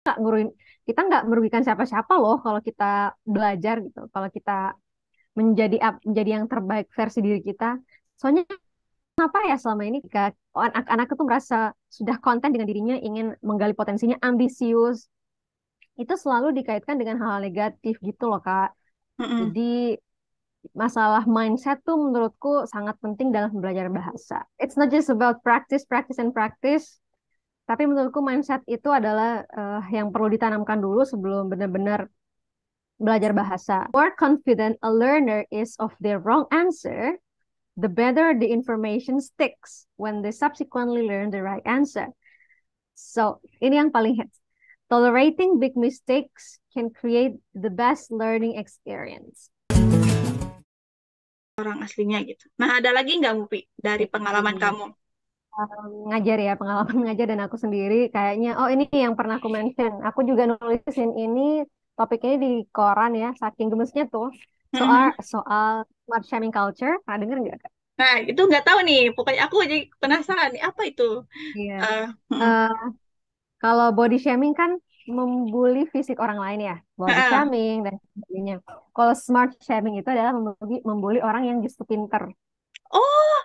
nggak merugikan kita nggak merugikan siapa-siapa loh kalau kita belajar gitu. Kalau kita menjadi yang terbaik versi diri kita. Soalnya kenapa ya selama ini ketika anak-anak itu merasa sudah konten dengan dirinya, ingin menggali potensinya, ambisius, itu selalu dikaitkan dengan hal-hal negatif gitu loh, Kak. Mm-mm. Jadi masalah mindset tuh menurutku sangat penting dalam belajar bahasa. It's not just about practice, practice, and practice. Tapi menurutku mindset itu adalah yang perlu ditanamkan dulu sebelum benar-benar belajar bahasa. The more confident a learner is of their wrong answer, the better the information sticks when they subsequently learn the right answer. So, ini yang paling hits. Tolerating big mistakes can create the best learning experience. Orang aslinya gitu. Nah, ada lagi nggak Mupi dari pengalaman kamu? Ngajar ya, pengalaman ngajar dan aku sendiri kayaknya, oh ini yang pernah aku mention. Aku juga nulisin ini, topik ini di koran ya, saking gemesnya tuh. Soal Mhm. soal smart shaming culture, pernah denger nggak, Kak? Nah, itu nggak tahu nih. Pokoknya aku jadi penasaran nih, apa itu? Iya. Mm-mm. Eh, Kalau body shaming kan membuli fisik orang lain ya, body Ha-ha. shaming dan sebagainya. Kalau smart shaming itu adalah membuli orang yang justru pinter. Oh,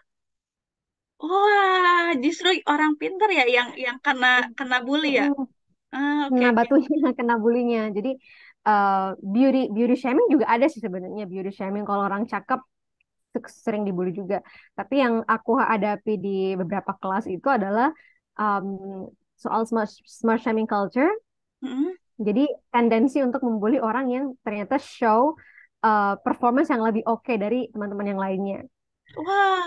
wah, justru orang pinter ya yang kena kena bully ya. Mm-mm. Ah, oke Kena oke. batunya, kena bulinya. Jadi beauty beauty shaming juga ada sih sebenarnya. Beauty shaming kalau orang cakep sering dibully juga. Tapi yang aku hadapi di beberapa kelas itu adalah um, soal smart shaming culture. Mm-mm. Jadi tendensi untuk membuli orang yang ternyata show performance yang lebih oke dari teman-teman yang lainnya.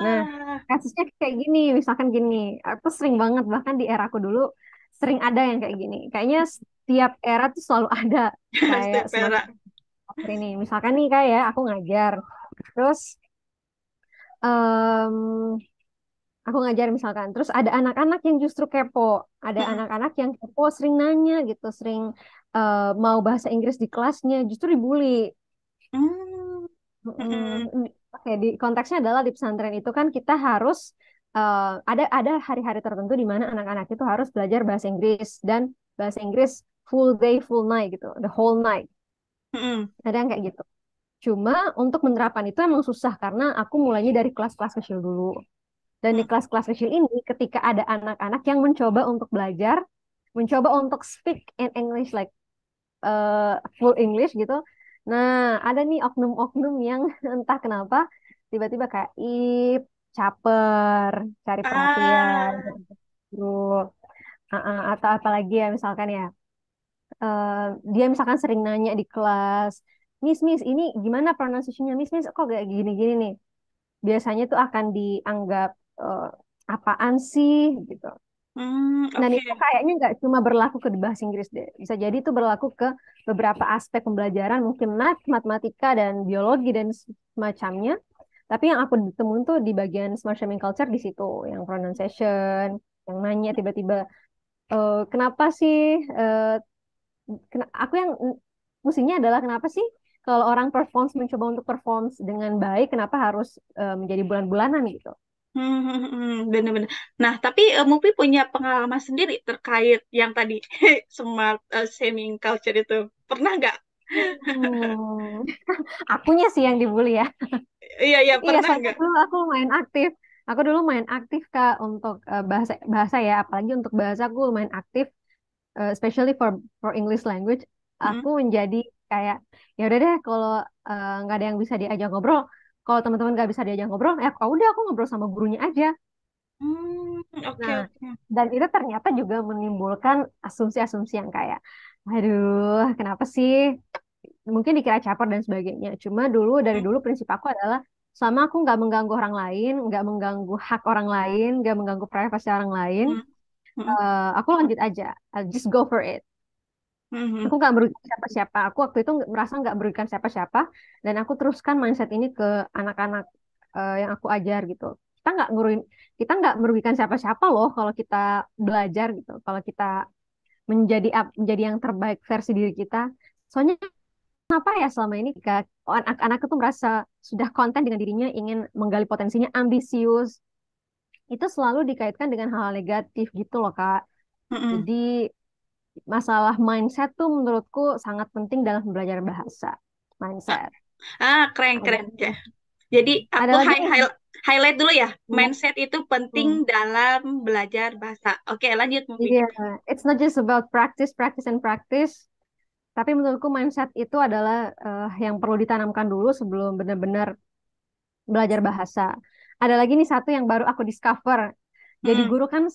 Nah, Wah, kasusnya kayak gini, misalkan gini, aku sering banget bahkan di era aku dulu sering ada yang kayak gini. Kayaknya setiap era tuh selalu ada kayak Steve smart Vera. culture ini. Misalkan nih kayak aku ngajar, terus em, aku ngajar misalkan, terus ada anak-anak yang justru kepo, ada Mm-mm. anak-anak yang kepo sering nanya gitu, sering mau bahasa Inggris di kelasnya, justru dibully. Mm. Mm-mm. Mm, Oke, di konteksnya adalah di pesantren itu kan kita harus ada hari-hari tertentu di mana anak-anak itu harus belajar bahasa Inggris dan bahasa Inggris full day, full night gitu, the whole night. Mm-mm. Ada yang kayak gitu. Cuma untuk menerapkan itu emang susah karena aku mulainya dari kelas-kelas kecil dulu. Dan di Mm. kelas-kelas kecil ini, ketika ada anak-anak yang mencoba untuk belajar, mencoba untuk speak in English like full English gitu. Nah, ada nih oknum-oknum yang entah kenapa tiba-tiba kayak caper, cari perhatian, Ah, grup, atau apalagi ya misalkan ya, eh, dia misalkan sering nanya di kelas, Miss, ini gimana pronunciation-nya, Miss, kok gak gini-gini nih? Biasanya tuh akan dianggap eh, apaan sih gitu. Dan oke. itu kayaknya nggak cuma berlaku ke bahasa Inggris deh. Bisa jadi itu berlaku ke beberapa aspek pembelajaran, mungkin matematika dan biologi dan semacamnya. Tapi yang aku temuin tuh di bagian smart shaming culture di situ, yang pronunciation, yang nanya tiba-tiba, kenapa sih, eh, aku yang musimnya adalah kenapa sih kalau orang perform mencoba untuk perform dengan baik, kenapa harus menjadi bulan-bulanan gitu? Bener-bener. Nah, tapi Mupi punya pengalaman sendiri terkait yang tadi smart shaming culture itu. Pernah nggak? Hmm, akunya sih yang dibully ya. Iya, iya, Iya, pernah soalnya nggak? dulu aku lumayan aktif. Aku dulu main aktif Kak untuk bahasa bahasa ya, apalagi untuk bahasa aku lumayan aktif, especially for English language. Aku Mm. menjadi kayak ya udah deh kalau nggak ada yang bisa diajak ngobrol, kalau teman-teman nggak bisa diajak ngobrol, ya udah aku ngobrol sama gurunya aja. Oke, Nah, oke. dan itu ternyata juga menimbulkan asumsi-asumsi yang kayak, aduh, kenapa sih? Mungkin dikira caper dan sebagainya. Cuma dari Mm, dulu prinsip aku adalah selama aku nggak mengganggu orang lain, nggak mengganggu hak orang lain, nggak mengganggu privasi orang lain, mm, mm, aku lanjut aja. I'll just go for it. mm, Aku nggak merugikan siapa-siapa. Aku waktu itu merasa nggak merugikan siapa-siapa, dan aku teruskan mindset ini ke anak-anak yang aku ajar gitu. Kita nggak merugikan, kita nggak merugikan siapa-siapa loh kalau kita belajar gitu. Kalau kita menjadi yang terbaik versi diri kita. Soalnya kenapa ya selama ini ketika anak-anak itu merasa sudah konten dengan dirinya, ingin menggali potensinya, ambisius, itu selalu dikaitkan dengan hal-hal negatif gitu loh, Kak. mm, Jadi masalah mindset tuh menurutku sangat penting dalam belajar bahasa. Ah, Mindset. keren Ada keren ya. Jadi aku ada lagi nih. highlight dulu ya. Hmm, Mindset itu penting hmm. dalam belajar bahasa. Oke, lanjut Mufi. Iya, it's not just about practice, practice and practice. Tapi menurutku mindset itu adalah yang perlu ditanamkan dulu sebelum benar-benar belajar bahasa. Ada lagi nih satu yang baru aku discover. Jadi Hmm. guru kan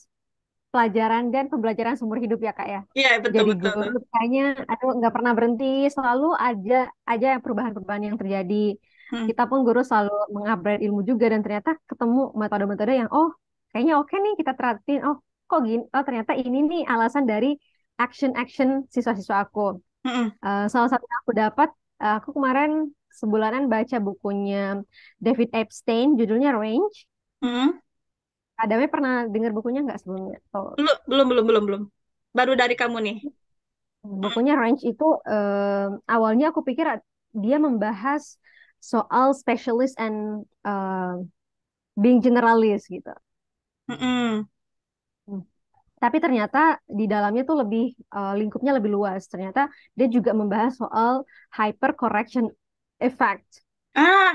pelajaran dan pembelajaran seumur hidup ya Kak ya. Iya, betul Jadi betul guru tuh. kayaknya aduh nggak pernah berhenti, selalu aja perubahan-perubahan yang terjadi. Hmm. Kita pun guru selalu mengupgrade ilmu juga dan ternyata ketemu metode-metode yang oh kayaknya oke nih kita terapin. Oh kok gini? Oh ternyata ini nih alasan dari action-action siswa-siswa aku. Hmm. Salah satu yang aku dapat, aku kemarin sebulanan baca bukunya David Epstein, judulnya Range. Hmm. Adamnya pernah dengar bukunya nggak sebelumnya? Oh, Belum, belum, belum, belum, belum. Baru dari kamu nih. Hmm. bukunya Range itu awalnya aku pikir dia membahas soal specialist and being generalist gitu. Hmm. Hmm. Tapi ternyata di dalamnya tuh lebih lingkupnya lebih luas. Ternyata dia juga membahas soal hyper correction effect.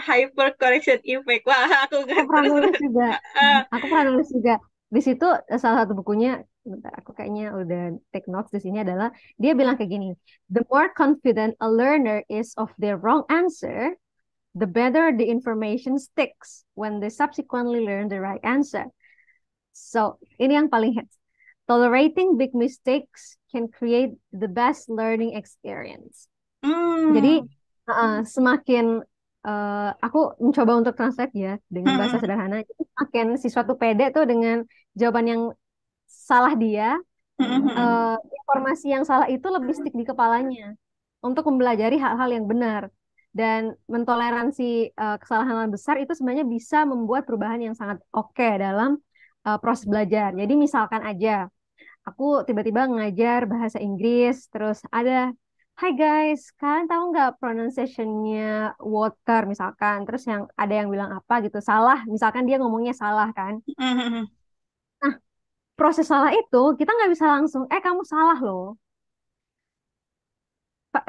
Hyper correction effect. Wah, aku Aku nggak pernah terus nulis terus. juga. Ah, Aku pernah nulis juga. Di situ salah satu bukunya, bentar, aku kayaknya udah take notes di sini adalah dia bilang kayak gini, the more confident a learner is of their wrong answer, the better the information sticks when they subsequently learn the right answer. So, ini yang paling hits. Tolerating big mistakes can create the best learning experience. Jadi hmm. semakin aku mencoba untuk translate ya dengan bahasa Hmm. sederhana. Jadi semakin siswa tuh pede tuh dengan jawaban yang salah dia, Hmm. informasi yang salah itu lebih stick di kepalanya untuk mempelajari hal-hal yang benar dan mentoleransi kesalahan yang besar itu sebenarnya bisa membuat perubahan yang sangat oke dalam proses belajar. Jadi misalkan aja aku tiba-tiba ngajar bahasa Inggris, terus ada, Hai guys, kalian tahu nggak pronunciation-nya water misalkan, terus yang ada yang bilang apa gitu, salah, misalkan dia ngomongnya salah kan. Hmm. Hmm. Nah, proses salah itu kita nggak bisa langsung, kamu salah loh.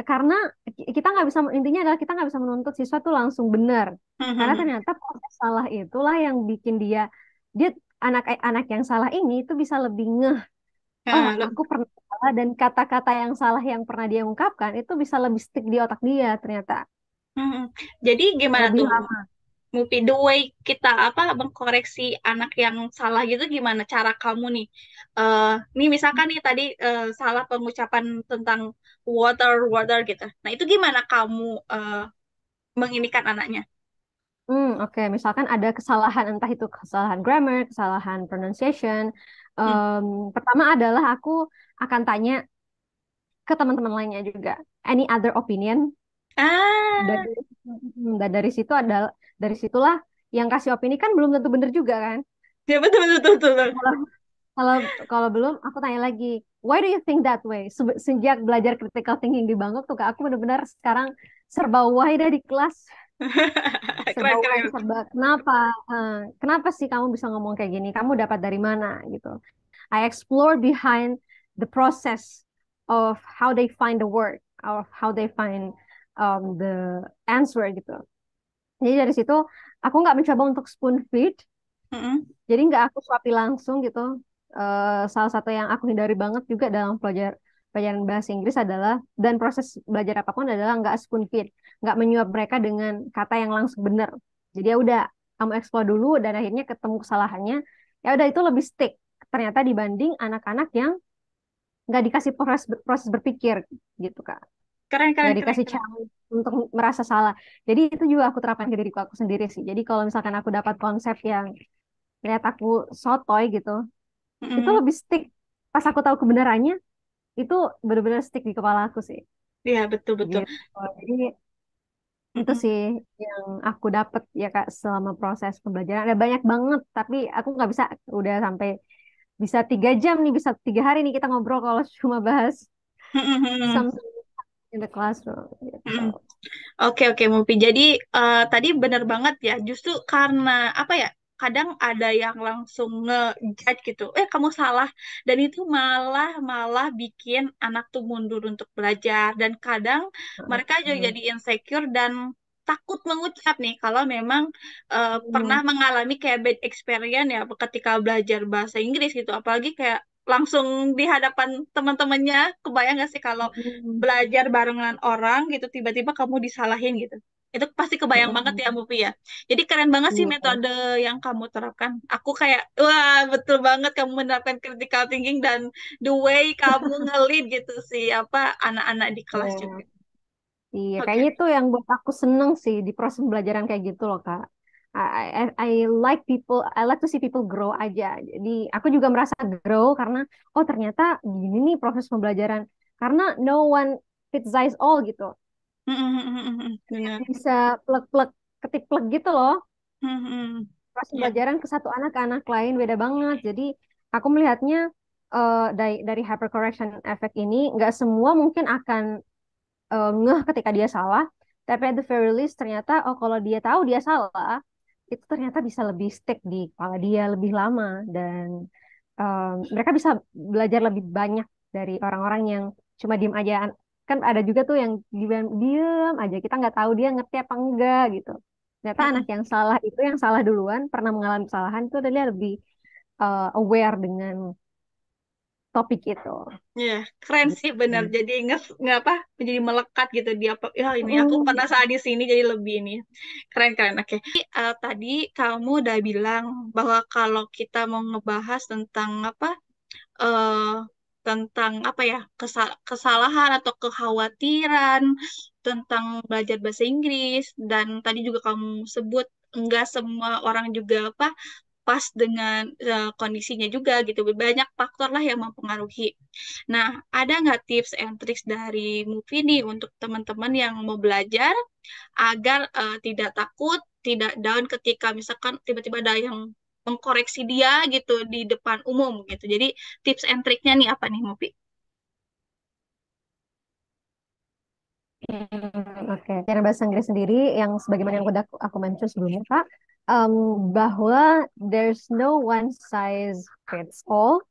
Karena kita nggak bisa, intinya adalah kita nggak bisa menuntut siswa tuh langsung benar. Hmm. Karena Hmm. ternyata proses salah itulah yang bikin dia anak-anak yang salah ini itu bisa lebih oh, Ah, aku pernah salah dan kata-kata yang salah yang pernah dia ungkapkan itu bisa lebih stick di otak dia ternyata. hmm. Jadi gimana Lebih tuh, lama. Mupi, the way kita apa mengkoreksi anak yang salah gitu gimana cara kamu nih? Nih misalkan nih tadi salah pengucapan tentang water water gitu. Nah itu gimana kamu menginikan anaknya? Oke. Misalkan ada kesalahan, entah itu kesalahan grammar, kesalahan pronunciation. Hmm. Pertama adalah aku akan tanya ke teman-teman lainnya juga. Any other opinion? Ah, Dari, dan dari situlah yang kasih opini kan belum tentu benar juga kan. ya betul betul betul betul. Kalau kalau kalau belum, aku tanya lagi, why do you think that way? Sejak belajar critical thinking di Bangkok tuh Kak, aku benar-benar sekarang serba why deh di kelas. Serba Keren why, keren. serba kenapa? Eh, kenapa sih kamu bisa ngomong kayak gini? Kamu dapat dari mana gitu? I explore behind the process of how they find the word, of how they find the answer gitu. Jadi dari situ aku nggak mencoba untuk spoon feed, Mm-mm. jadi nggak aku suapi langsung gitu. Salah satu yang aku hindari banget juga dalam pelajaran bahasa Inggris adalah dan proses belajar apapun adalah nggak spoon feed, nggak menyuap mereka dengan kata yang langsung benar. Jadi ya udah kamu explore dulu dan akhirnya ketemu kesalahannya. Ya udah itu lebih stick ternyata dibanding anak-anak yang nggak dikasih proses berpikir gitu Kak. Keren Nggak keren keren dikasih keren. challenge untuk merasa salah. Jadi itu juga aku terapkan ke diriku aku sendiri sih. Jadi kalau misalkan aku dapat konsep yang lihat aku sotoy gitu, itu Mm-mm. lebih stick. Pas aku tahu kebenarannya, itu benar-benar stick di kepala aku sih. Iya betul betul. Gitu. Jadi itu Mm-mm. sih yang aku dapat ya Kak selama proses pembelajaran. Ada banyak banget, tapi aku nggak bisa udah sampai bisa 3 jam nih, bisa 3 hari nih kita ngobrol kalau cuma bahas Mm-mm. something in the classroom. Gitu. Mm-mm. Oke oke Mupi. Jadi tadi benar banget ya. Justru karena apa ya? kadang ada yang langsung nge-judge gitu, kamu salah, dan itu malah malah bikin anak tuh mundur untuk belajar, dan kadang mereka juga Hmm. jadi insecure dan takut mengucap nih kalau memang pernah mengalami kayak bad experience ya ketika belajar bahasa Inggris gitu, apalagi kayak langsung di hadapan teman-temannya. Kebayang gak sih kalau Hmm. belajar barengan orang gitu tiba-tiba kamu disalahin gitu, itu pasti kebayang banget ya Hmm. Mufi ya. Jadi keren banget sih Iya. metode yang kamu terapkan. Aku kayak wah betul banget kamu menerapkan critical thinking dan the way kamu nge-lead gitu sih apa anak-anak di kelas juga. Iya. Iya, Oke. kayaknya itu yang buat aku seneng sih di proses pembelajaran kayak gitu loh, Kak. I like people, I like to see people grow aja. Jadi aku juga merasa grow karena oh ternyata gini nih proses pembelajaran. Karena no one fits all gitu. Benar. Bisa plek-plek, ketiplek gitu loh. Proses Ya. pembelajaran ke satu anak ke anak lain beda banget. Jadi aku melihatnya dari hypercorrection effect ini nggak semua mungkin akan ngeh ketika dia salah, tapi at the very least ternyata oh kalau dia tahu dia salah, itu ternyata bisa lebih stick di kepala dia lebih lama dan mereka bisa belajar lebih banyak dari orang-orang yang cuma diem aja. Kan ada juga tuh yang diem, diem aja kita nggak tahu dia ngerti apa enggak gitu. Ternyata anak yang salah itu yang salah duluan pernah mengalami kesalahan itu dia lebih aware dengan topik itu. Ya, keren sih bener. Gitu. Jadi nggak apa, jadi melekat gitu dia. Ya ini aku pernah Mm. saat di sini jadi lebih ini. Keren keren. Oke. Jadi, tadi kamu udah bilang bahwa kalau kita mau ngebahas tentang apa, eh tentang apa ya kesalahan atau kekhawatiran tentang belajar bahasa Inggris, dan tadi juga kamu sebut enggak semua orang juga apa pas dengan kondisinya juga gitu. Banyak faktor lah yang mempengaruhi. Nah, ada nggak tips and tricks dari Mufi nih untuk teman-teman yang mau belajar agar tidak takut, tidak down ketika misalkan tiba-tiba ada yang mengkoreksi dia gitu di depan umum gitu. Jadi tips and triknya nih apa nih Mufi? Oke, cara bahasa Inggris sendiri yang sebagaimana yang udah aku mention sebelumnya, Kak, bahwa there's no one size fits all.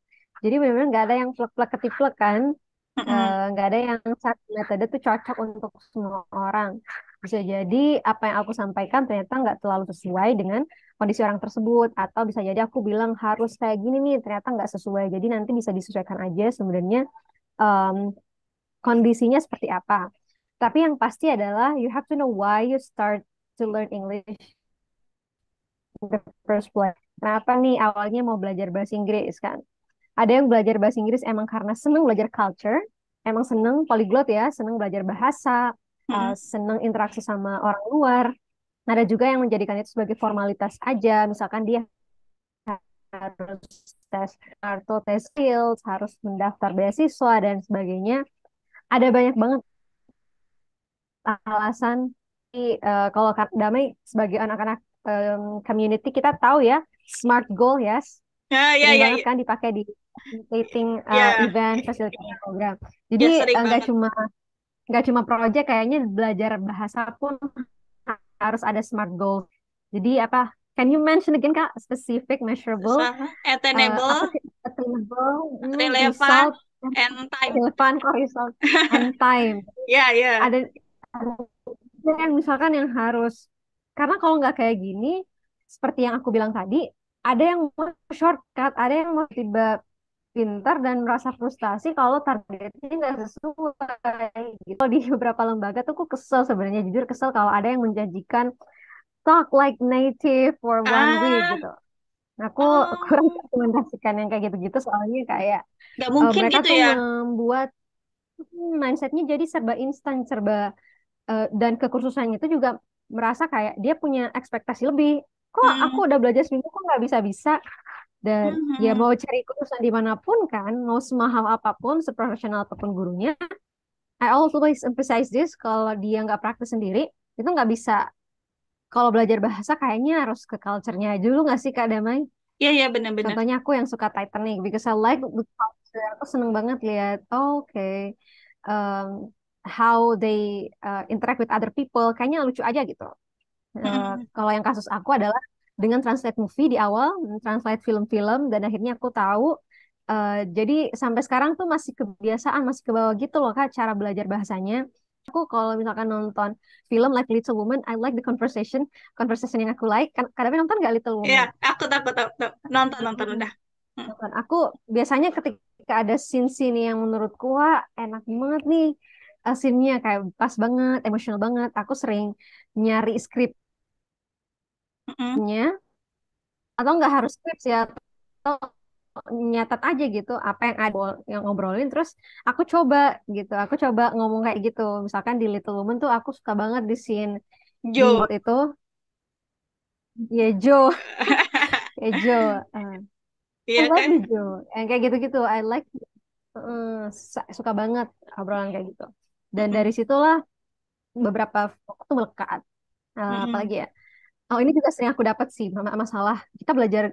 Jadi benar-benar nggak ada yang plek-plek ketiplek kan. Mm-mm. Nggak ada yang satu metode tuh cocok untuk semua orang. Bisa jadi apa yang aku sampaikan ternyata nggak terlalu sesuai dengan kondisi orang tersebut. Atau bisa jadi aku bilang harus kayak gini nih, ternyata nggak sesuai. Jadi nanti bisa disesuaikan aja sebenarnya em, kondisinya seperti apa. Tapi yang pasti adalah you have to know why you start to learn English in the first place. Kenapa nih awalnya mau belajar bahasa Inggris kan? Ada yang belajar bahasa Inggris emang karena seneng belajar culture, emang seneng polyglot ya, seneng belajar bahasa, Mm-mm. seneng interaksi sama orang luar. Ada juga yang menjadikan itu sebagai formalitas aja, misalkan dia harus tes atau tes skills, harus mendaftar beasiswa dan sebagainya. Ada banyak banget alasan. Kalau Damai sebagai anak-anak community kita tahu ya smart goal yes Ya, ya, sering ya, banget ya, kan dipakai di facilitating ya, event facilitating program. Jadi ya sering banget. nggak cuma project kayaknya belajar bahasa pun harus ada smart goal. Jadi apa? Can you mention again Kak specific measurable apa Attainable, sih attainable relevant, result and time. relevan kok result and time. Ya, ya. Ada yang misalkan yang harus karena kalau nggak kayak gini seperti yang aku bilang tadi ada yang mau shortcut ada yang mau tiba pintar dan merasa frustasi kalau targetnya nggak sesuai gitu di beberapa lembaga tuh aku kesel sebenarnya jujur kesel kalau ada yang menjanjikan talk like native for 1 week Ah, gitu. Aku kurang oh, rekomendasikan yang kayak gitu-gitu soalnya kayak nggak mungkin mereka gitu tuh ya. membuat mindsetnya jadi serba instan serba dan kekursusannya itu juga merasa kayak dia punya ekspektasi lebih. Kok aku Hmm, udah belajar seminggu kok nggak bisa-bisa? Dan ya hmm, mau cari kursusan dimanapun kan, mau semahal apapun, seprofesional apapun gurunya, I always emphasize this, kalau dia nggak praktis sendiri, itu nggak bisa. Kalau belajar bahasa kayaknya harus ke culture-nya dulu nggak sih Kak Damai? ya, ya, benar-benar. Contohnya aku yang suka Titanic, because I like the culture. Aku seneng banget lihat, oh, oke, um, how they interact with other people, kayaknya lucu aja gitu. Hmm, Kalau yang kasus aku adalah dengan translate movie di awal, translate film-film, dan akhirnya aku tahu. Jadi sampai sekarang tuh masih kebiasaan, masih ke bawah gitu loh Kak, cara belajar bahasanya. Aku kalau misalkan nonton film like Little Woman, I like the conversation yang aku like. Kan kadang nonton nggak Little Iya, Woman? aku tahu, tahu. Nonton nonton Mm-mm. udah. Hmm. Nonton. Aku biasanya ketika ada scene-scene yang menurutku wah enak banget nih, scene-nya kayak pas banget, emosional banget. Aku sering nyari Mm-mm. skripnya, atau nggak harus skrip sih, atau nyatat aja gitu apa yang ada yang ngobrolin, terus aku coba ngomong kayak gitu. Misalkan di Little Woman tuh aku suka banget di scene di Jo. mood itu, ya Joe. Ya Joe, I Iya love kan? you Joe, yang kayak gitu-gitu I like. Suka banget obrolan kayak gitu, dan Mm-mm. dari situlah beberapa waktu melekat. Mm-mm. Apalagi ya, oh ini juga sering aku dapat sih, masalah kita belajar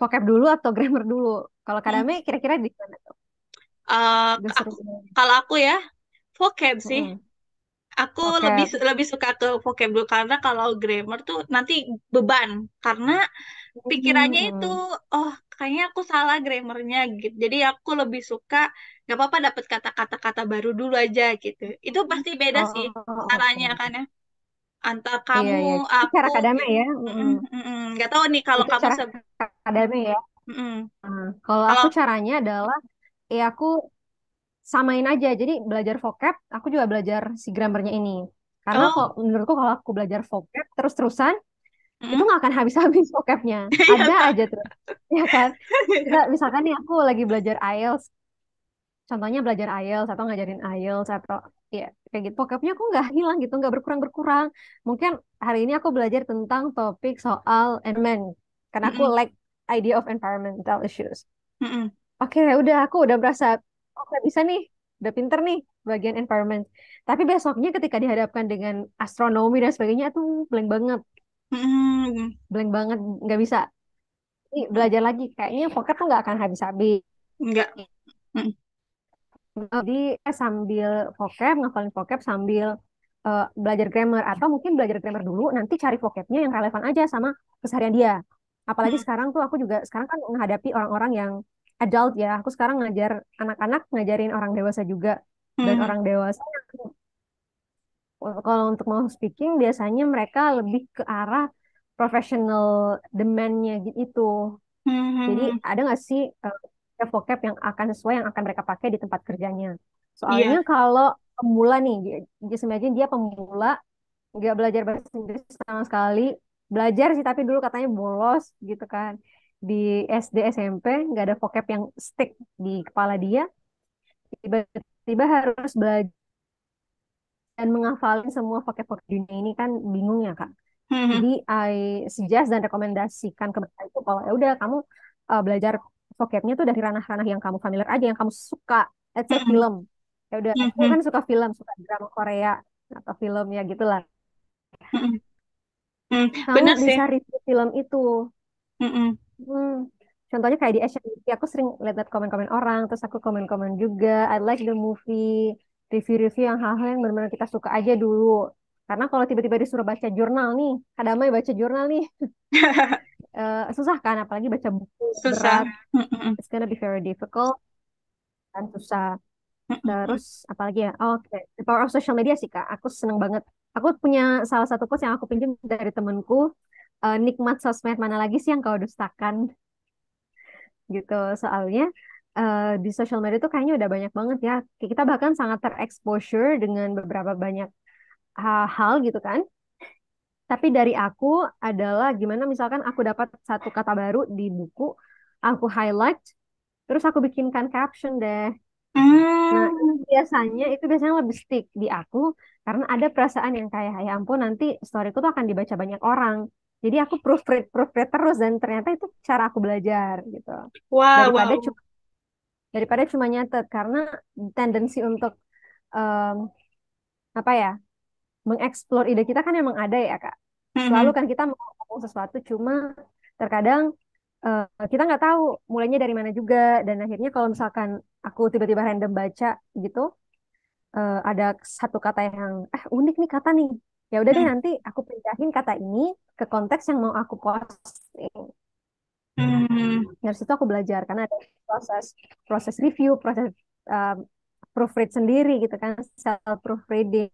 vocab dulu atau grammar dulu. Kalau Mm-mm. Kadame kira-kira di mana tuh? Eh, Udah aku sering. kalau aku ya vocab sih. Mm-mm. Aku lebih Vocab. lebih suka ke vocab dulu karena kalau grammar tuh nanti beban karena pikirannya itu Mm-mm. oh kayaknya aku salah grammarnya gitu. Jadi aku lebih suka nggak apa-apa dapat kata-kata baru dulu aja gitu. Itu pasti beda sih Oh, caranya oke. kan ya antar Iya, kamu iya. Itu aku cara Kadame gitu. ya. Mm-mm, Mm-mm. mm-mm. Nggak tahu nih kalau Itu kamu cara Kadame ya. mm-mm. Kalau aku Kalau caranya adalah, ya aku samain aja. Jadi belajar vocab, aku juga belajar si grammarnya ini. Karena oh kok menurutku kalau aku belajar vocab terus-terusan, itu mm. nggak akan habis-habis vocabnya. Iya Ada Kak. aja terus. Ya kan? Misalkan nih aku lagi belajar IELTS, contohnya belajar IELTS atau ngajarin IELTS atau ya kayak gitu, vocabnya aku nggak hilang gitu, nggak berkurang-berkurang. Mungkin hari ini aku belajar tentang topik soal environment, karena aku Mm-mm, like idea of environmental issues. mm-mm, Oke, udah aku udah merasa oke bisa nih, udah pinter nih bagian environment. Tapi besoknya ketika dihadapkan dengan astronomi dan sebagainya tuh mm-mm, blank banget, nggak bisa. Ini belajar lagi, kayaknya vocab tuh nggak akan habis-habis. enggak. Mm-mm, Jadi sambil vocab, ngafalin vocab sambil belajar grammar, atau mungkin belajar grammar dulu, nanti cari vocabnya yang relevan aja sama keseharian dia. Apalagi mm-mm, sekarang tuh aku juga sekarang kan menghadapi orang-orang yang adult ya. Aku sekarang ngajar anak-anak, ngajarin orang dewasa juga. Dan mm-mm. orang dewasa kalau untuk mau speaking biasanya mereka lebih ke arah professional demand-nya gitu. Jadi Hmm, ada nggak sih vocab yang akan sesuai yang akan mereka pakai di tempat kerjanya? Soalnya iya. kalau pemula nih, just imagine dia pemula, nggak belajar bahasa Inggris sama sekali, belajar sih tapi dulu katanya bolos gitu kan. Di SD SMP nggak ada vocab yang stick di kepala dia, tiba-tiba harus belajar dan menghafalin semua vocab-vocab dunia ini kan bingung ya Kak. Hmm, Jadi I suggest dan rekomendasikan ke mereka itu kalau ya udah kamu belajar vocabnya tuh dari ranah-ranah yang kamu familiar aja, yang kamu suka. Let's say hmm, film. Ya udah, aku hmm, kan suka film, suka drama Korea atau film ya gitulah. hmm, hmm. Kamu Bener sih. bisa review film itu. Hmm, Hmm. Contohnya kayak di Asian Movie, aku sering lihat komen-komen orang, terus aku komen-komen juga. I like the movie, review-review yang hal-hal yang benar-benar kita suka aja dulu. Karena kalau tiba-tiba disuruh baca jurnal nih, kadang baca jurnal nih, susah kan, apalagi baca buku susah. berat, Hmm, it's gonna be very difficult dan susah. hmm, hmm, Terus apalagi ya, oh, oke, The Power of Social Media sih Kak, aku seneng banget. Aku punya salah satu quotes yang aku pinjam dari temenku, nikmat sosmed mana lagi sih yang kau dustakan, gitu. Soalnya di social media itu kayaknya udah banyak banget ya, kita bahkan sangat terexposure dengan beberapa banyak hal gitu kan. Tapi dari aku adalah gimana misalkan aku dapat satu kata baru di buku, aku highlight, terus aku bikinkan caption deh. Nah, hmm. itu biasanya lebih stick di aku karena ada perasaan yang kayak ya ampun nanti storyku tuh akan dibaca banyak orang. Jadi aku proofread terus dan ternyata itu cara aku belajar gitu. Wow, Daripada wow. cuma daripada cuma nyatet, karena tendensi untuk em, apa ya, mengeksplor ide kita kan emang ada ya Kak. Selalu Hmm, kan kita mau ngomong sesuatu, cuma terkadang kita nggak tahu mulainya dari mana juga, dan akhirnya kalau misalkan aku tiba-tiba random baca gitu, ada satu kata yang unik nih kata nih. Ya udah deh Hmm. nanti aku pindahin kata ini ke konteks yang mau aku posting. Hmm. Dari situ aku belajar karena ada proses proses review, proses um, proofread sendiri gitu kan, self proofreading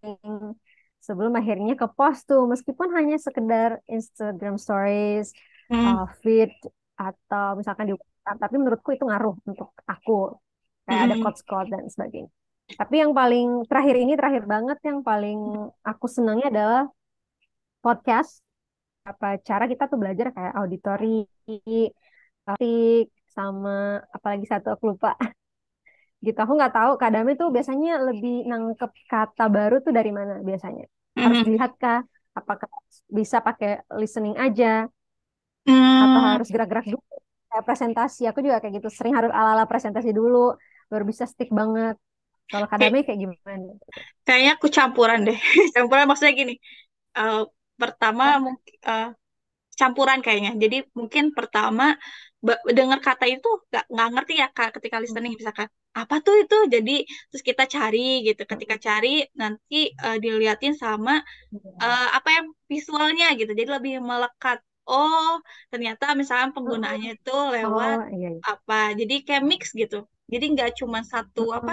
sebelum akhirnya ke post tuh, meskipun hanya sekedar Instagram stories, Hmm. feed atau misalkan di WhatsApp, tapi menurutku itu ngaruh untuk aku kayak ada Hmm. quotes-quotes dan sebagainya. Tapi yang paling terakhir ini terakhir banget yang paling aku senangnya adalah podcast. Apa cara kita tuh belajar kayak auditori, sama apalagi satu aku lupa gitu. Aku nggak tahu Kak Dami tuh biasanya lebih nangkep kata baru tuh dari mana biasanya. Harus Hmm. dilihat kah? Apakah bisa pakai listening aja atau Hmm. harus gerak-gerak dulu? Kayak presentasi, aku juga kayak gitu. Sering harus ala-ala presentasi dulu baru bisa stick banget. Kalau Kak Kayak, Dami kayak gimana? kayaknya aku campuran deh. Campuran maksudnya gini. eh, Pertama Hah? mungkin campuran kayaknya. Jadi mungkin pertama dengar kata itu nggak ngerti ya Kak ketika listening misalkan apa tuh itu. Jadi terus kita cari gitu. Ketika cari nanti diliatin sama apa yang visualnya gitu. Jadi lebih melekat. Oh, ternyata misalnya penggunaannya itu lewat Oh iya, iya. apa. Jadi kayak mix gitu. Jadi nggak cuma satu apa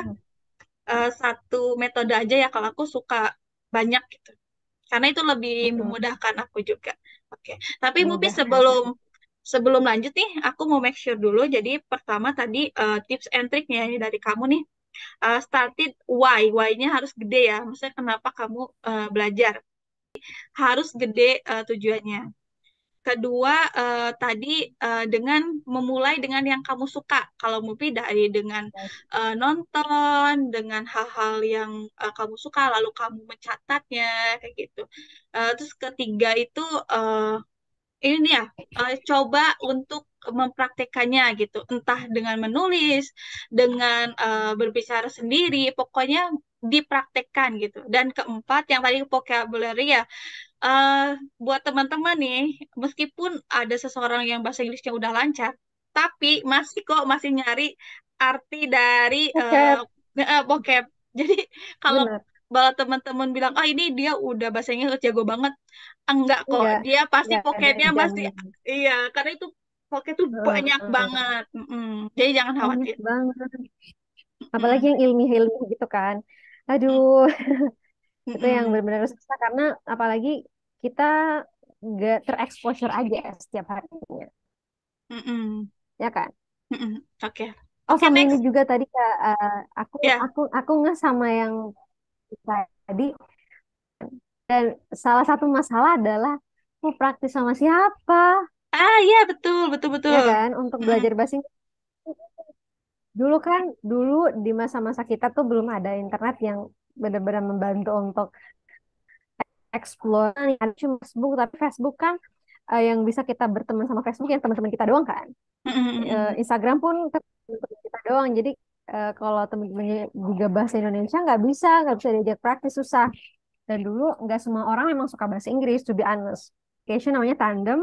satu metode aja ya kalau aku suka banyak gitu. Karena itu lebih memudahkan aku juga. Oke. Tapi mungkin Memudahkan. sebelum sebelum lanjut nih, aku mau make sure dulu. Jadi pertama tadi tips and triknya ini dari kamu nih. Started why, why-nya harus gede ya. Maksudnya kenapa kamu belajar harus gede tujuannya. Kedua, tadi dengan memulai dengan yang kamu suka. Kalau movie dari dengan nonton, dengan hal-hal yang kamu suka, lalu kamu mencatatnya, kayak gitu. Terus ketiga itu ini ya, coba untuk mempraktekannya gitu. Entah dengan menulis, dengan berbicara sendiri, pokoknya dipraktekkan gitu. Dan keempat, yang tadi vocabulary ya, eh buat teman-teman nih, meskipun ada seseorang yang bahasa Inggrisnya udah lancar, tapi masih nyari arti dari Oke, vocab. Jadi kalau benar. kalau teman-teman bilang, oh ini dia udah bahasa Inggris jago banget, enggak kok. Enggak, Dia pasti enggak ada vocabnya masih, jamin. iya, karena itu vocab tuh banyak banget. Mm-mm. Jadi jangan Banyak khawatir. banget. Apalagi Mm-mm. yang ilmiah-ilmiah gitu kan. Aduh, itu yang Mm-mm. benar-benar susah karena apalagi kita nggak terexposure aja setiap harinya, Mm-mm. ya kan? Mm-mm. Oke. Oh Oke, sama ini next. juga tadi Kak, aku Ya. aku nggak sama yang tadi, dan salah satu masalah adalah mau praktis sama siapa, Ah, iya, betul, betul, ya betul. kan? Untuk Mm-mm. belajar bahasa Inggris dulu kan, dulu di masa-masa kita tuh belum ada internet yang benar-benar membantu untuk explore. Ada cuma Facebook, tapi Facebook kan yang bisa kita berteman sama Facebook yang teman-teman kita doang kan. Mm-mm. Instagram pun kan teman-teman kita doang. Jadi kalau teman-temannya juga bahasa Indonesia nggak bisa diajak praktis susah. Dan dulu nggak semua orang memang suka bahasa Inggris, to be honest. Application namanya Tandem.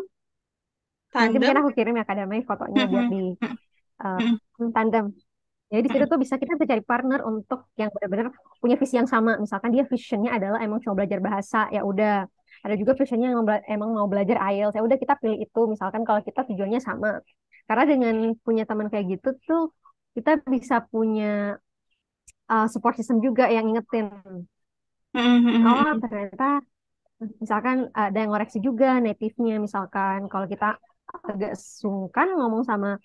Nanti mungkin Tandem. aku kirim ya kadang fotonya biar Mm-mm. di uh, Mm-mm. Tandem. Jadi di situ Mm-mm. tuh bisa kita bisa cari partner untuk yang benar-benar punya visi yang sama. Misalkan dia visionnya adalah emang cuma belajar bahasa, ya udah. Ada juga visionnya yang emang mau belajar IELTS, ya udah kita pilih itu. Misalkan kalau kita tujuannya sama. Karena dengan punya teman kayak gitu tuh kita bisa punya support system juga yang ngingetin. Oh Mm-mm. ternyata misalkan ada yang ngoreksi juga native-nya. Misalkan kalau kita agak sungkan ngomong sama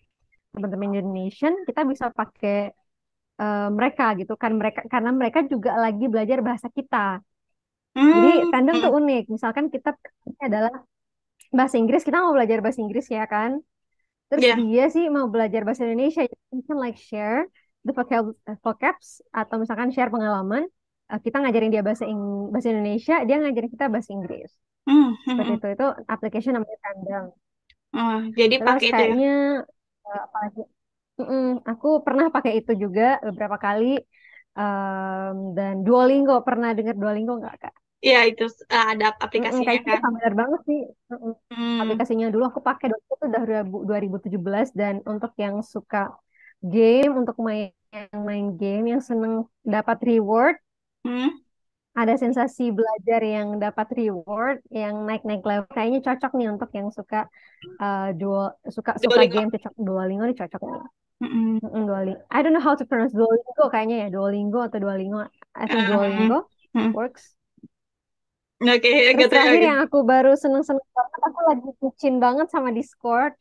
teman-teman Indonesian, kita bisa pakai mereka gitu kan, mereka karena mereka juga lagi belajar bahasa kita. Jadi tandem tuh Mm-mm. unik. Misalkan kita ini adalah bahasa Inggris, kita mau belajar bahasa Inggris ya kan. Terus Ya. dia sih mau belajar bahasa Indonesia. Jadi mungkin like share the vocabs atau misalkan share pengalaman. Kita ngajarin dia bahasa Indonesia, dia ngajarin kita bahasa Inggris. Seperti Mm-mm. itu application namanya Tandem. Oh, jadi Terus pakai itu ya. kayaknya apalagi, aku pernah pakai itu juga beberapa kali. Dan Duolingo, pernah dengar Duolingo nggak Kak? Iya, itu ada aplikasinya Kayaknya itu kan. familiar banget sih. Hmm. Aplikasinya dulu aku pakai Duolingo itu udah 2017, dan untuk yang suka game, untuk main game yang seneng dapat reward, Hmm. ada sensasi belajar yang dapat reward, yang naik-naik level. Kayaknya cocok nih untuk yang suka dual, suka suka Duolingo. game, cocok Duolingo nih cocok nih. Mm-mm. Duolingo. I don't know how to pronounce Duolingo kayaknya ya, Duolingo atau Duolingo. I think Mm-mm. Duolingo Mm. works. Oke, Terus gitu ya. terakhir yang aku baru seneng-seneng banget, aku lagi bucin banget sama Discord.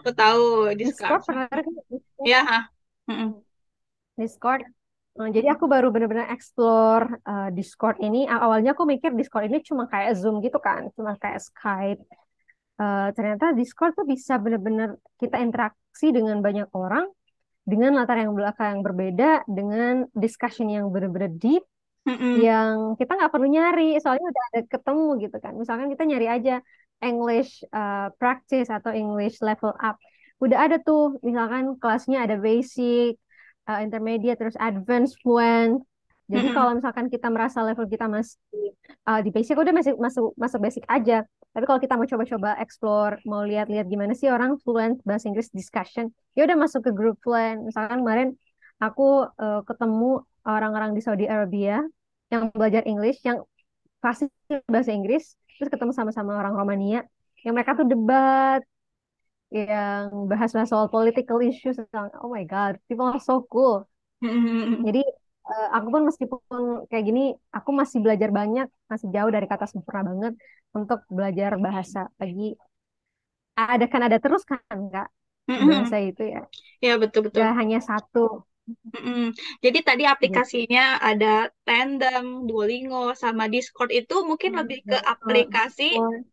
Aku tahu Discord. Discord pernah dengar kan? Discord. Ya, ha. Mm-mm. Discord. Jadi aku baru benar-benar explore Discord ini. Awalnya aku mikir Discord ini cuma kayak Zoom gitu kan, cuma kayak Skype. Ternyata Discord tuh bisa benar-benar kita interaksi dengan banyak orang, dengan latar yang belakang yang berbeda, dengan discussion yang benar-benar deep, Mm-mm. yang kita nggak perlu nyari, soalnya udah ada ketemu gitu kan. Misalkan kita nyari aja English practice atau English level up, udah ada tuh. Misalkan kelasnya ada basic, intermediate, terus advanced, fluent. Jadi Mm-mm. kalau misalkan kita merasa level kita masih di basic, udah masih masuk masuk basic aja. Tapi kalau kita mau coba-coba explore, mau lihat-lihat gimana sih orang fluent bahasa Inggris discussion, ya udah masuk ke grup fluent. Misalkan kemarin aku ketemu orang-orang di Saudi Arabia yang belajar English, yang fasih bahasa Inggris, terus ketemu sama-sama orang Romania, yang mereka tuh debat, yang bahas soal political issues. Oh my God, people are so cool. Mm-mm. Jadi aku pun meskipun kayak gini, aku masih belajar banyak, masih jauh dari kata sempurna banget untuk belajar bahasa. Lagi ada kan ada terus kan Kak, Mm-mm. bahasa itu ya. Ya, betul betul. Gak hanya satu. Mm-mm. Jadi tadi Gitu. aplikasinya ada Tandem, Duolingo, sama Discord itu mungkin lebih ke aplikasi Discord.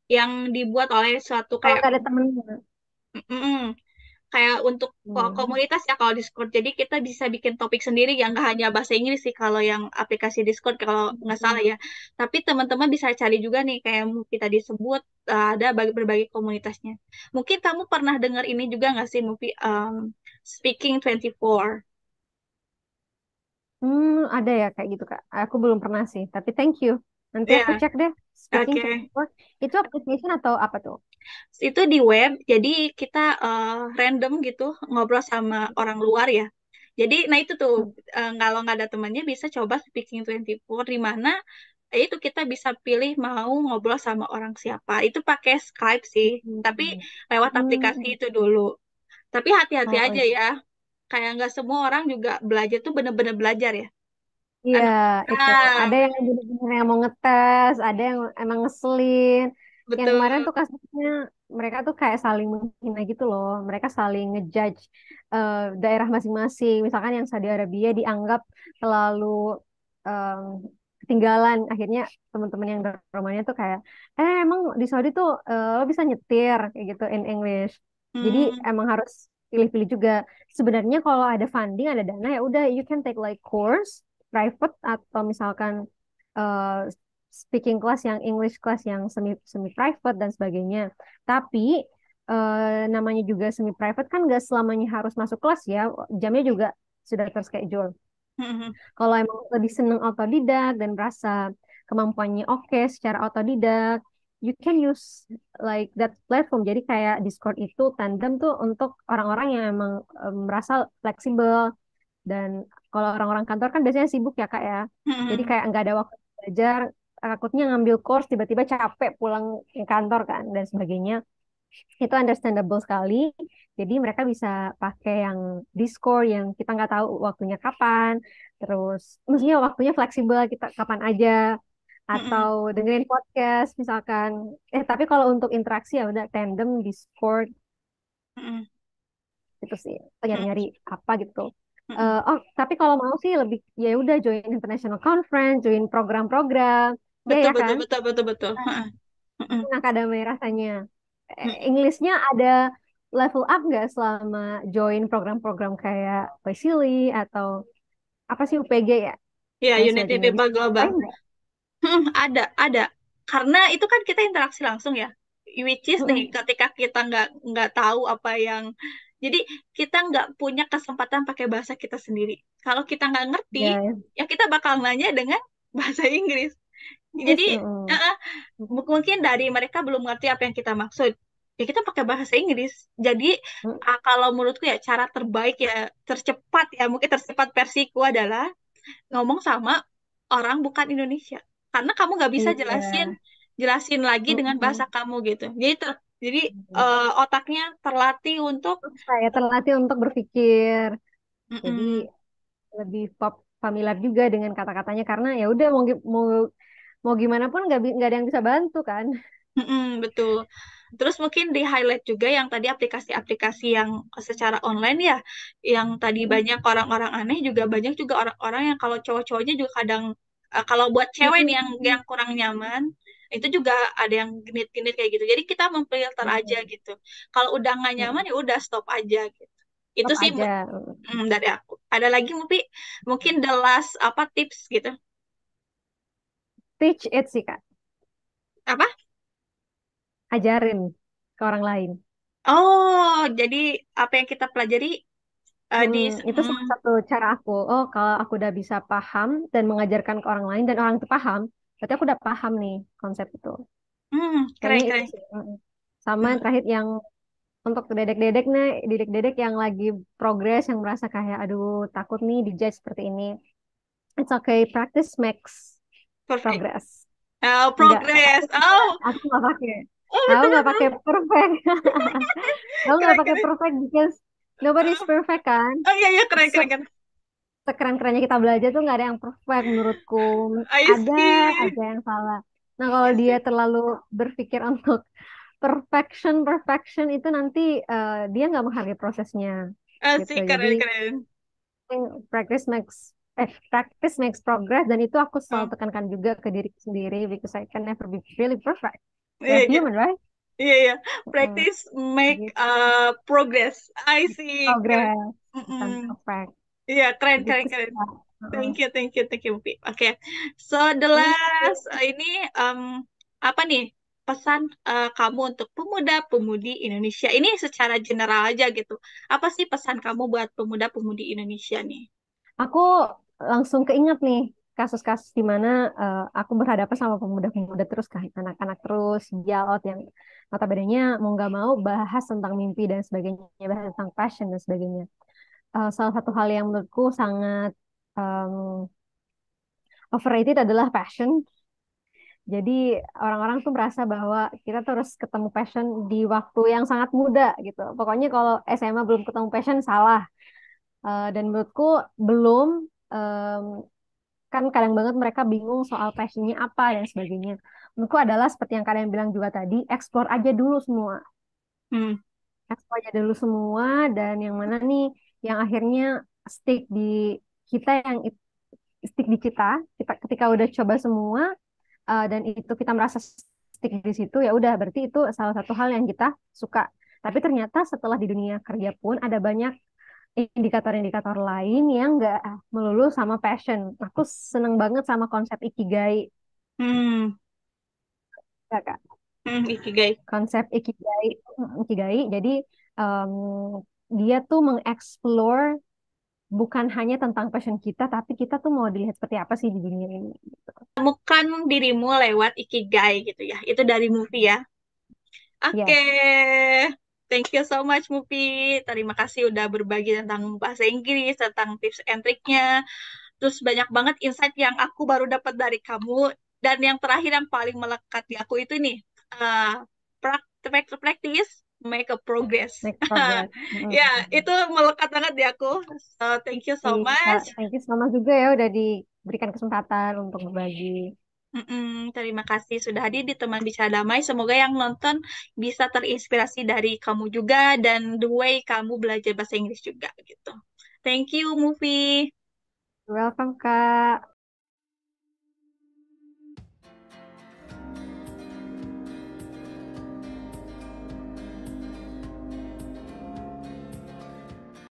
yang dibuat oleh suatu Kalau kayak nggak ada temennya. mm-mm, kayak untuk Hmm. komunitas ya kalau Discord. Jadi kita bisa bikin topik sendiri yang nggak hanya bahasa Inggris sih kalau yang aplikasi Discord kalau nggak salah ya. Tapi teman-teman bisa cari juga nih kayak yang kita disebut ada berbagai komunitasnya. Mungkin kamu pernah dengar ini juga nggak sih movie Speaking 24? Ada ya kayak gitu Kak. Aku belum pernah sih, tapi thank you. Nanti aku Ya, cek deh. Speaking oke. 24. Itu application atau apa tuh? Itu di web, jadi kita random gitu ngobrol sama orang luar ya. Jadi, nah itu tuh, Hmm. kalau nggak ada temannya bisa coba Speaking 24, di mana itu kita bisa pilih mau ngobrol sama orang siapa. Itu pakai Skype sih, tapi Hmm. lewat aplikasi Hmm. itu dulu. Tapi hati-hati Oh, aja ya, kayak nggak semua orang juga belajar tuh bener-bener belajar ya. iya, Anak, itu. Ada yang benar-benar yang mau ngetes, ada yang emang ngeselin. Yang betul. kemarin tuh kasusnya mereka tuh kayak saling menghina gitu loh. Mereka saling ngejudge daerah masing-masing. Misalkan yang Saudi Arabia dianggap terlalu em, ketinggalan. Akhirnya teman-teman yang dari Romania tuh kayak, emang di Saudi tuh lo bisa nyetir kayak gitu in English. Jadi Hmm, emang harus pilih-pilih juga. Sebenarnya kalau ada funding, ada dana ya udah you can take like course private atau misalkan eh, speaking class yang English class yang semi semi private dan sebagainya. Tapi namanya juga semi private kan nggak selamanya harus masuk kelas ya. Jamnya juga sudah terschedule. hmm, hmm, Kalau emang lebih seneng otodidak dan merasa kemampuannya oke secara otodidak, you can use like that platform. Jadi kayak Discord itu Tandem tuh untuk orang-orang yang emang merasa fleksibel. Dan kalau orang-orang kantor kan biasanya sibuk ya Kak ya. hmm, Jadi hmm, kayak nggak ada waktu belajar, takutnya ngambil course tiba-tiba capek pulang ke kantor kan dan sebagainya. Itu understandable sekali. Jadi mereka bisa pakai yang Discord yang kita nggak tahu waktunya kapan. Terus maksudnya waktunya fleksibel kita kapan aja. hmm, hmm, Atau dengerin podcast misalkan. Tapi kalau untuk interaksi ya udah Tandem, Discord hmm, gitu sih. hmm, Nyari-nyari apa gitu. hmm. Tapi kalau mau sih lebih ya udah join international conference, join program-program. Ya Betul, ya betul, kan? betul, betul, betul. Heeh. Heeh. Mungkin akademi rasanya. Heeh. Englishnya ada level up nggak selama join program-program kayak Wesley atau apa sih UPG ya? Ya, Bahasa Unity Inggris. Paper Global. Lain nggak? Ada. Karena itu kan kita interaksi langsung ya. Which is nih, Mm-mm. ketika kita nggak tahu apa yang, jadi kita nggak punya kesempatan pakai bahasa kita sendiri. Kalau kita nggak ngerti, Ya, ya kita bakal nanya dengan bahasa Inggris. Jadi Inggris. Mm-mm. eh, mungkin dari mereka belum ngerti apa yang kita maksud. Ya kita pakai bahasa Inggris. Jadi kalau menurutku ya cara terbaik ya tercepat ya mungkin tercepat versiku adalah ngomong sama orang bukan Indonesia. Karena kamu nggak bisa jelasin Iya. jelasin lagi dengan bahasa Mm-mm. kamu gitu. Jadi otaknya terlatih untuk Saya terlatih untuk berpikir. Jadi mm-mm, lebih familiar juga dengan kata-katanya karena ya udah mau gimana pun nggak ada yang bisa bantu kan. betul. Terus mungkin di highlight juga yang tadi aplikasi-aplikasi yang secara online ya, yang tadi Mm. banyak orang-orang aneh juga banyak juga orang-orang yang kalau cowok-cowoknya juga kadang kalau buat cewek nih yang Mm-mm. kurang nyaman itu juga ada yang genit-genit kayak gitu. Jadi kita memfilter aja Iya. gitu. Kalau udah nggak nyaman Mm. ya udah stop aja gitu. Itu Stop sih aja. dari aku. Ada lagi mungkin the last apa tips gitu. Teach it sih Kak. Apa? Ajarin ke orang lain. Oh, jadi apa yang kita pelajari di Itu salah satu cara aku. Oh, kalau aku udah bisa paham dan mengajarkan ke orang lain dan orang itu paham, berarti aku udah paham nih konsep itu. keren Kayaknya itu keren. sih. Sama yang terakhir yang untuk dedek-dedek nih, dedek-dedek yang lagi progres, yang merasa kayak, aduh, takut nih dijudge seperti ini. It's okay, practice makes Perfect. progress. Oh, Enggak, progress. Oh, aku nggak pakai. oh Aku betul nggak pakai betul. perfect. Aku nggak Keren pakai keren. perfect because nobody's Oh, perfect kan. oh iya iya keren So, keren keren. sekeren-kerennya kita belajar tuh nggak ada yang perfect menurutku. I Ada see. aja yang salah. Nah, kalau I dia see. terlalu berpikir untuk perfection itu nanti dia nggak menghargai prosesnya I gitu. see Jadi keren keren. practice makes practice makes progress dan itu aku selalu Oh, tekankan juga ke diri sendiri because I can never be really perfect. iya We're iya human, right? iya iya. Mm, Practice make gitu. progress. I see keren. Progress Mm-mm. bukan perfect. Iya keren keren Gitu sih, keren. Kak. Thank you, Upi. Oke, so the Thank last you. ini apa nih pesan kamu untuk pemuda-pemudi Indonesia? Ini secara general aja gitu. Apa sih pesan kamu buat pemuda-pemudi Indonesia nih? Aku langsung keinget nih kasus-kasus di mana aku berhadapan sama pemuda-pemuda terus kan, anak-anak terus, jalot yang notabene-nya mau nggak mau bahas tentang mimpi dan sebagainya, bahas tentang passion dan sebagainya. Salah satu hal yang menurutku sangat um, overrated adalah passion. Jadi orang-orang tuh merasa bahwa kita tuh harus ketemu passion di waktu yang sangat muda gitu. Pokoknya kalau SMA belum ketemu passion salah. Dan menurutku belum em, kan kadang banget mereka bingung soal passionnya apa dan sebagainya. Menurutku adalah seperti yang kalian bilang juga tadi, explore aja dulu semua. Hmm. Explore aja dulu semua dan yang mana nih yang akhirnya stick di kita stick di kita ketika udah coba semua dan itu kita merasa stick di situ ya udah berarti itu salah satu hal yang kita suka. Tapi ternyata setelah di dunia kerja pun ada banyak indikator-indikator lain yang nggak melulu sama passion. Aku seneng banget sama konsep ikigai, Hmm. ya Kak. Ikigai. Konsep ikigai. Jadi em, dia tuh mengeksplor bukan hanya tentang passion kita, tapi kita tuh mau dilihat seperti apa sih di dunia ini. Temukan dirimu lewat Ikigai gitu ya. Itu dari movie ya. Oke, Yes. thank you so much Mupi. Terima kasih udah berbagi tentang bahasa Inggris, tentang tips and triknya. Terus banyak banget insight yang aku baru dapat dari kamu. Dan yang terakhir yang paling melekat di aku itu nih, uh, practice make a progress. Next progress. Ya, itu melekat banget di aku. So, thank you so Iya, much. thank you so much juga ya udah diberikan kesempatan untuk berbagi. Terima kasih sudah hadir di teman bicara damai. Semoga yang nonton bisa terinspirasi dari kamu juga dan the way kamu belajar bahasa Inggris juga gitu. Thank you, movie. Welcome, Kak.